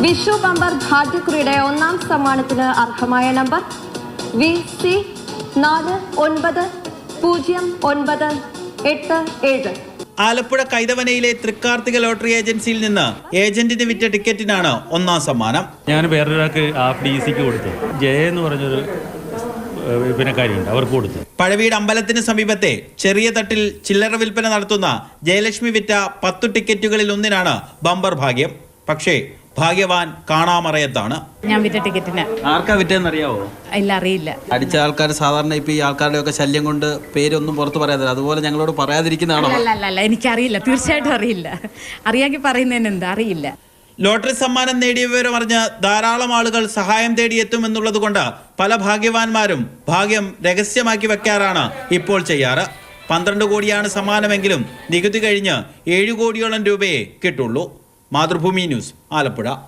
Vishu bumper ഭാഗ്യക്കുറിയുടെ ഒന്നാം സമ്മാനത്തിന് അർഹമായ നമ്പർ VC490987. ആലപ്പുഴ കൈതവനയിലെ തൃക്കാർത്തിക ലോട്ടറി ഏജൻസിയിൽ നിന്ന് ഏജന്റിന് വിറ്റ ടിക്കറ്റിനാണ് ഒന്നാം സമ്മാനം. ഞാൻ വേറൊരാൾക്ക് DCക്ക് കൊടുത്തു. ജയ എന്ന് പറഞ്ഞൊരു വിൽപ്പനക്കാരിയുണ്ട്, അവർക്ക് കൊടുത്തു. പഴവീട് അമ്പലത്തിന് സമീപത്തെ ചെറിയ തട്ടിൽ ചില്ലറ വിൽപ്പന നടത്തുന്ന ജയലക്ഷ്മി വിറ്റ 10 ടിക്കറ്റുകളിൽ ഒന്നിനാണ് ബമ്പർ ഭാഗ്യം. പക്ഷേ ഭാഗ്യവാൻ കാണാമറയത്താണ്. ഞാൻ വിറ്റ ടിക്കറ്റിന് ആർക്കാ വിറ്റെന്ന് അറിയാവോ? ഇല്ല, അറിയില്ല. അടിച്ച ആൾക്കാർ സാധാരണ ഇപ്പൊ ഈ ആൾക്കാരുടെ ഒക്കെ ശല്യം കൊണ്ട് പേരൊന്നും പുറത്ത് പറയാതെ, അതുപോലെ ഞങ്ങളോട് പറയാതിരിക്കുന്നതാണോ? അല്ല, എനിക്കറിയില്ല, തീർച്ചയായിട്ടും അറിയില്ല. അറിയാമെങ്കിൽ പറയുന്നതിന് എന്താ, അറിയില്ല. ലോട്ടറി സമ്മാനം നേടിയ വിവരം അറിഞ്ഞ് ധാരാളം ആളുകൾ സഹായം തേടിയെത്തുമെന്നുള്ളത് കൊണ്ട് പല ഭാഗ്യവാന്മാരും ഭാഗ്യം രഹസ്യമാക്കി വെക്കാറാണ് ഇപ്പോൾ ചെയ്യാറ്. 12 കോടിയാണ് സമ്മാനമെങ്കിലും നികുതി കഴിഞ്ഞ് 7 കോടിയോളം രൂപയെ കിട്ടുള്ളൂ. മാതൃഭൂമി ന്യൂസ്, ആലപ്പുഴ.